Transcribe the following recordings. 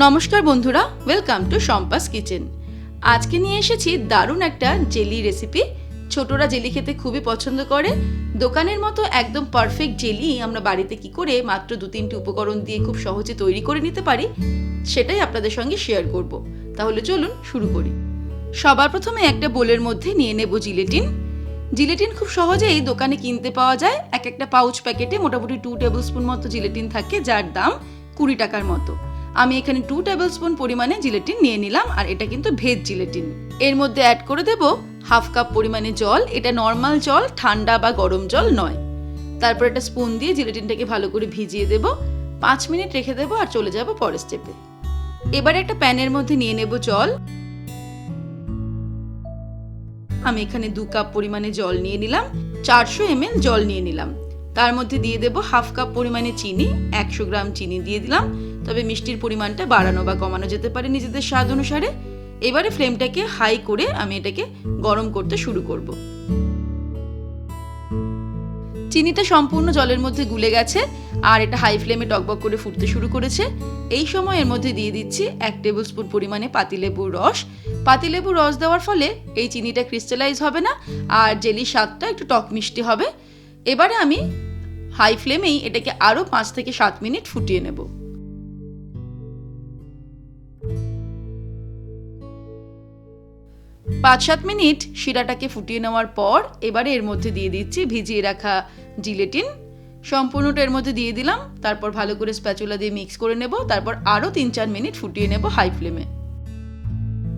নমস্কার বন্ধুরা, welcome to Shampa's kitchen. আজকে নিয়ে এসেছি দারুণ একটা জেলি রেসিপি। ছোটরা জেলি খেতে খুবই পছন্দ করে। দোকানের মতো একদম পারফেক্ট জেলি আমরা বাড়িতে কি করে মাত্র 2-3টি উপকরণ দিয়ে খুব সহজে তৈরি করে নিতে পারি, সেটাই আপনাদের সঙ্গে শেয়ার করব। তাহলে চলুন শুরু করি। সবার প্রথমে একটা বোলের মধ্যে নিয়ে নেব জিলেটিন। জিলেটিন খুব সহজেই দোকানে কিনতে পাওয়া যায়। একটা পাউচ প্যাকেটে মোটামুটি 2 টেবিল স্পুন মতো জিলেটিন থাকে, যার দাম 20 টাকার মতো। আমি এখানে 2 টেবিল স্পুন পরিমাণে জিলেটিন নিয়ে নিলাম, আর এটা কিন্তু ভেজ জিলেটিন। এর মধ্যে অ্যাড করে দেব হাফ কাপ পরিমাণে জল। এটা নর্মাল জল, ঠান্ডা বা গরম জল নয়। তারপর একটা স্পুন দিয়ে জিলেটিনটাকে ভালো করে ভিজিয়ে দেব, 5 মিনিট রেখে দেব, আর চলে যাব পরের স্টেপে। এবারে একটা প্যানের মধ্যে নিয়ে নেব জল। আমি এখানে 2 কাপ পরিমাণে জল নিয়ে নিলাম, 400 ml জল নিয়ে নিলাম। তার মধ্যে দিয়ে দেব হাফ কাপ পরিমাণে চিনি, 100 গ্রাম চিনি দিয়ে দিলাম। তবে মিষ্টির পরিমাণটা বাড়ানো বা কমানো যেতে পারে নিজেদের স্বাদ অনুসারে। এবারে ফ্লেমটাকে হাই করে আমি এটাকে গরম করতে শুরু করব। চিনিটা সম্পূর্ণ জলের মধ্যে গুলে গেছে, আর এটা হাই ফ্লেমে টকবক করে ফুটতে শুরু করেছে। এই সময় এর মধ্যে দিয়ে দিচ্ছি 1 টেবিল স্পুন পরিমাণে পাতিলেবুর রস। পাতিলেবুর রস দেওয়ার ফলে এই চিনিটা ক্রিস্টালাইজ হবে না, আর জেলির স্বাদটা একটু টক মিষ্টি হবে। এবারে আমি হাই ফ্লেমেই এটাকে আরও 5 থেকে 7 মিনিট ফুটিয়ে নেব। পাঁচ 7 মিনিট শিরাটাকে ফুটিয়ে নেওয়ার পর এবারে এর মধ্যে দিয়ে দিচ্ছি ভিজিয়ে রাখা জিলেটিন। সম্পূর্ণটা এর মধ্যে দিয়ে দিলাম। তারপর ভালো করে স্প্যাচুলা দিয়ে মিক্স করে নেব। তারপর আরও 3-4 মিনিট ফুটিয়ে নেব হাই ফ্লেমে।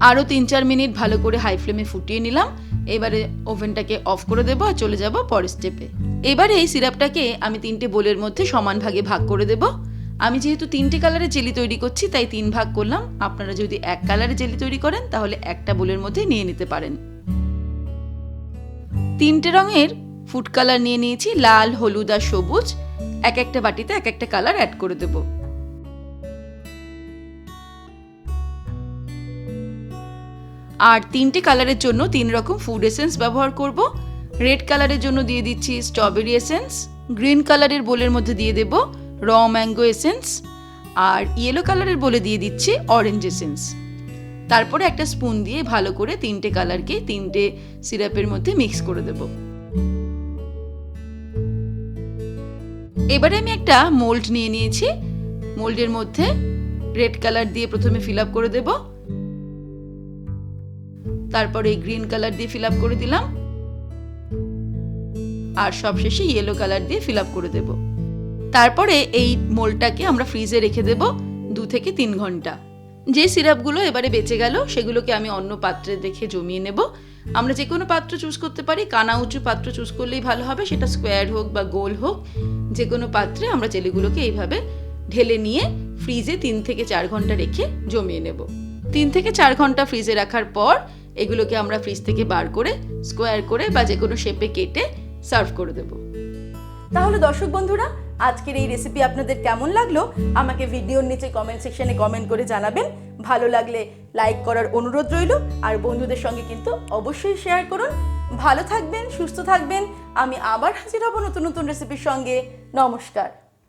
আরও 3-4 মিনিট ভালো করে হাই ফ্লেমে ফুটিয়ে নিলাম। এবারে ওভেনটাকে অফ করে দেবো আর চলে যাব পরের স্টেপে। এবারে এই সিরাপটাকে আমি 3টে বোলের মধ্যে সমান ভাগে ভাগ করে দেব। আমি যেহেতু 3টে কালারের জেলি তৈরি করছি, তাই 3 ভাগ করলাম। আপনারা যদি 1 কালারের জেলি তৈরি করেন তাহলে একটা বোলের মধ্যে নিয়ে নিতে পারেন। 3টে রঙের ফুড কালার নিয়ে নিয়েছি, লাল, হলুদ আর সবুজ। একটা বাটিতে একটা কালার অ্যাড করে দেব। আর 3টে কালারের জন্য 3 রকম ফুড এসেন্স ব্যবহার করব। রেড কালারের জন্য দিয়ে দিচ্ছি স্ট্রবেরি এসেন্স, গ্রিন কালারের বোলের মধ্যে দিয়ে দেব র ম্যাঙ্গো এসেন্স, আর ইয়েলো কালারের বলে দিয়ে দিচ্ছি অরেঞ্জ এসেন্স। তারপরে একটা স্পুন দিয়ে ভালো করে 3টে কালারকে 3টে সিরাপের মধ্যে মিক্স করে দেব। এবারে আমি একটা মোল্ড নিয়ে নিয়েছি। মোল্ডের মধ্যে রেড কালার দিয়ে প্রথমে ফিল আপ করে দেব। তারপরে গ্রিন কালার দিয়ে ফিল আপ করে দিলাম, আর সবশেষে ইয়েলো কালার দিয়ে ফিল আপ করে দেব। তারপরে এই মোল্ডটাকে আমরা ফ্রিজে রেখে দেব 2 থেকে 3 ঘন্টা। যে সিরাপগুলো এবারে বেঁচে গেল সেগুলোকে আমি অন্য পাত্রে রেখে জমিয়ে নেব। আমরা যে কোনো পাত্র চুজ করতে পারি, কানা উঁচু পাত্র চুজ করলেই ভালো হবে, সেটা স্কোয়ার হোক বা গোল হোক। যে কোনো পাত্রে আমরা জেলিগুলোকে এইভাবে ঢেলে নিয়ে ফ্রিজে 3 থেকে 4 ঘন্টা রেখে জমিয়ে নেব। 3 থেকে 4 ঘন্টা ফ্রিজে রাখার পর এগুলোকে আমরা ফ্রিজ থেকে বার করে স্কোয়ার করে বা যে কোনো শেপে কেটে সার্ভ করে দেব। তাহলে দর্শক বন্ধুরা, আজকের এই রেসিপি আপনাদের কেমন লাগলো আমাকে ভিডিওর নিচে কমেন্ট সেকশনে কমেন্ট করে জানাবেন। ভালো লাগলে লাইক করার অনুরোধ রইল, আর বন্ধুদের সঙ্গে কিন্তু অবশ্যই শেয়ার করুন। ভালো থাকবেন, সুস্থ থাকবেন। আমি আবার হাজির হব নতুন নতুন রেসিপির সঙ্গে। নমস্কার।